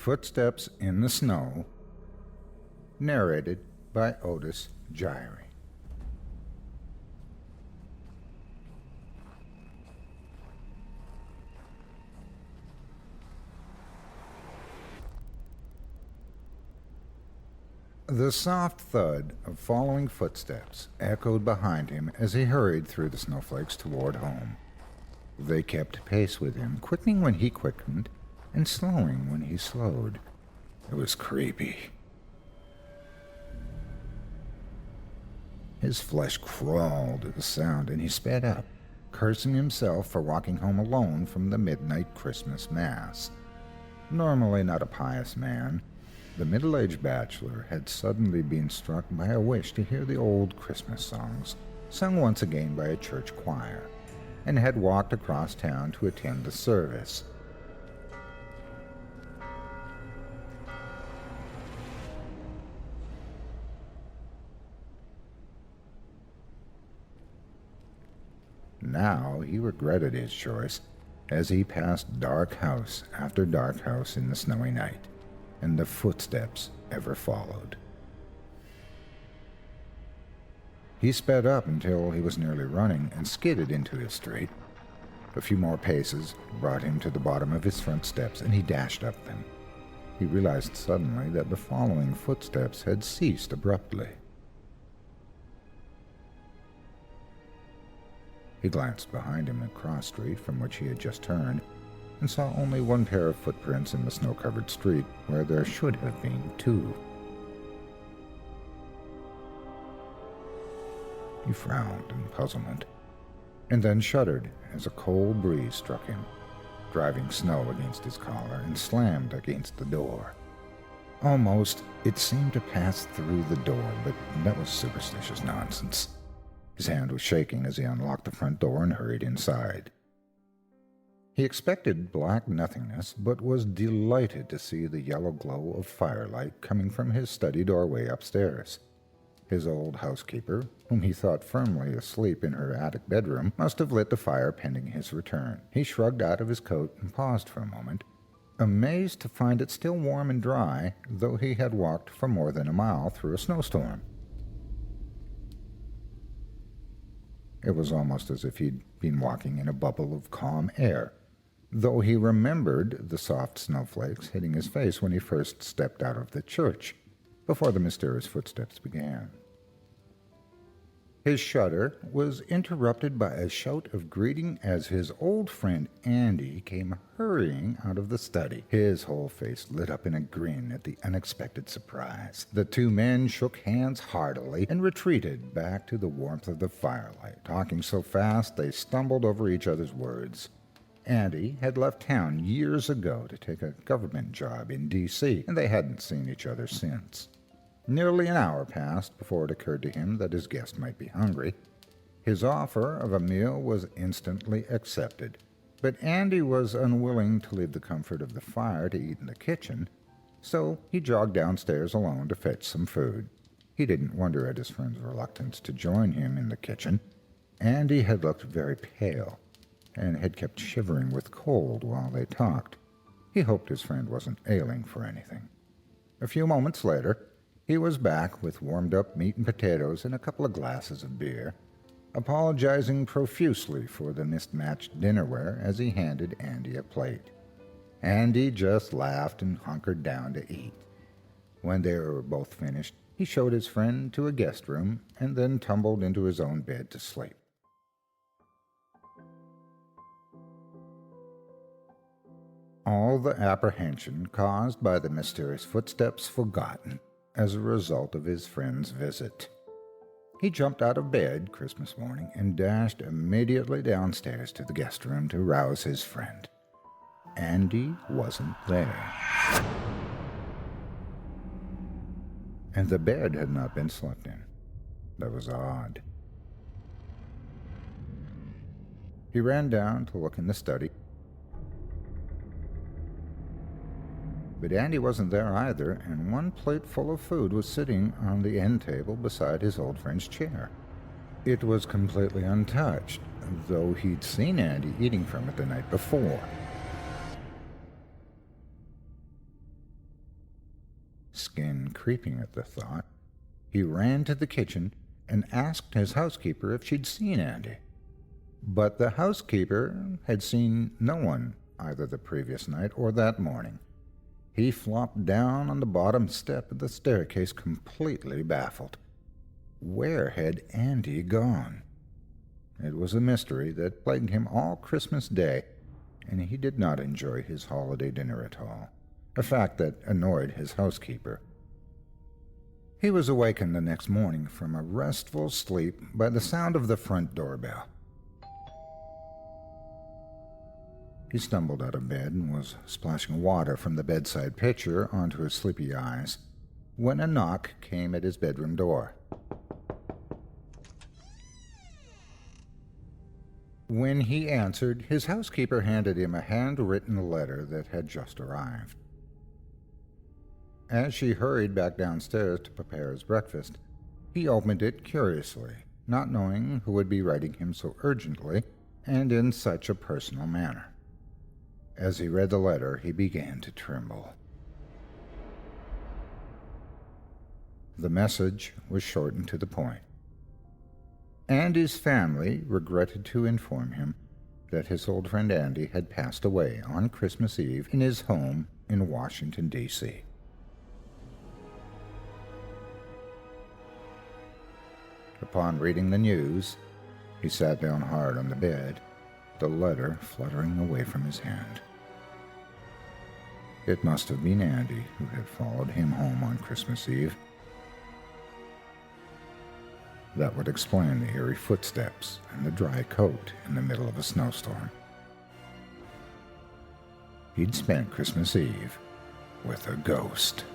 Footsteps in the Snow, narrated by Otis, Jiry. The soft thud of following footsteps echoed behind him as he hurried through the snowflakes toward home. They kept pace with him, quickening when he quickened and slowing when he slowed. It was creepy. His flesh crawled at the sound, and he sped up, cursing himself for walking home alone from the midnight Christmas Mass. Normally not a pious man, the middle-aged bachelor had suddenly been struck by a wish to hear the old Christmas songs, sung once again by a church choir, and had walked across town to attend the service. Now he regretted his choice as he passed dark house after dark house in the snowy night, and the footsteps ever followed. He sped up until he was nearly running and skidded into his street. A few more paces brought him to the bottom of his front steps, and he dashed up them. He realized suddenly that the following footsteps had ceased abruptly. He glanced behind him at Cross Street, from which he had just turned, and saw only one pair of footprints in the snow-covered street where there should have been two. He frowned in puzzlement, and then shuddered as a cold breeze struck him, driving snow against his collar and slammed against the door. Almost, it seemed to pass through the door, but that was superstitious nonsense. His hand was shaking as he unlocked the front door and hurried inside. He expected black nothingness, but was delighted to see the yellow glow of firelight coming from his study doorway upstairs. His old housekeeper, whom he thought firmly asleep in her attic bedroom, must have lit the fire pending his return. He shrugged out of his coat and paused for a moment, amazed to find it still warm and dry, though he had walked for more than a mile through a snowstorm. It was almost as if he'd been walking in a bubble of calm air, though he remembered the soft snowflakes hitting his face when he first stepped out of the church, before the mysterious footsteps began. His shudder was interrupted by a shout of greeting as his old friend Andy came hurrying out of the study. His whole face lit up in a grin at the unexpected surprise. The two men shook hands heartily and retreated back to the warmth of the firelight, talking so fast they stumbled over each other's words. Andy had left town years ago to take a government job in D.C., and they hadn't seen each other since. Nearly an hour passed before it occurred to him that his guest might be hungry. His offer of a meal was instantly accepted, but Andy was unwilling to leave the comfort of the fire to eat in the kitchen, so he jogged downstairs alone to fetch some food. He didn't wonder at his friend's reluctance to join him in the kitchen. Andy had looked very pale and had kept shivering with cold while they talked. He hoped his friend wasn't ailing for anything. A few moments later, he was back with warmed-up meat and potatoes and a couple of glasses of beer, apologizing profusely for the mismatched dinnerware as he handed Andy a plate. Andy just laughed and hunkered down to eat. When they were both finished, he showed his friend to a guest room and then tumbled into his own bed to sleep. All the apprehension caused by the mysterious footsteps forgotten as a result of his friend's visit. He jumped out of bed Christmas morning and dashed immediately downstairs to the guest room to rouse his friend. Andy wasn't there. And the bed had not been slept in. That was odd. He ran down to look in the study, but Andy wasn't there either, and one plate full of food was sitting on the end table beside his old friend's chair. It was completely untouched, though he'd seen Andy eating from it the night before. skin creeping at the thought, he ran to the kitchen and asked his housekeeper if she'd seen Andy. But the housekeeper had seen no one either the previous night or that morning. He flopped down on the bottom step of the staircase completely baffled. Where had Andy gone? It was a mystery that plagued him all Christmas Day, and he did not enjoy his holiday dinner at all, a fact that annoyed his housekeeper. He was awakened the next morning from a restful sleep by the sound of the front doorbell. He stumbled out of bed and was splashing water from the bedside pitcher onto his sleepy eyes when a knock came at his bedroom door. When he answered, his housekeeper handed him a handwritten letter that had just arrived. As she hurried back downstairs to prepare his breakfast, he opened it curiously, not knowing who would be writing him so urgently and in such a personal manner. As he read the letter, he began to tremble. The message was short and to the point. Andy's family regretted to inform him that his old friend Andy had passed away on Christmas Eve in his home in Washington, D.C. Upon reading the news, he sat down hard on the bed, the letter fluttering away from his hand. It must have been Andy who had followed him home on Christmas Eve. That would explain the eerie footsteps and the dry coat in the middle of a snowstorm. He'd spent Christmas Eve with a ghost.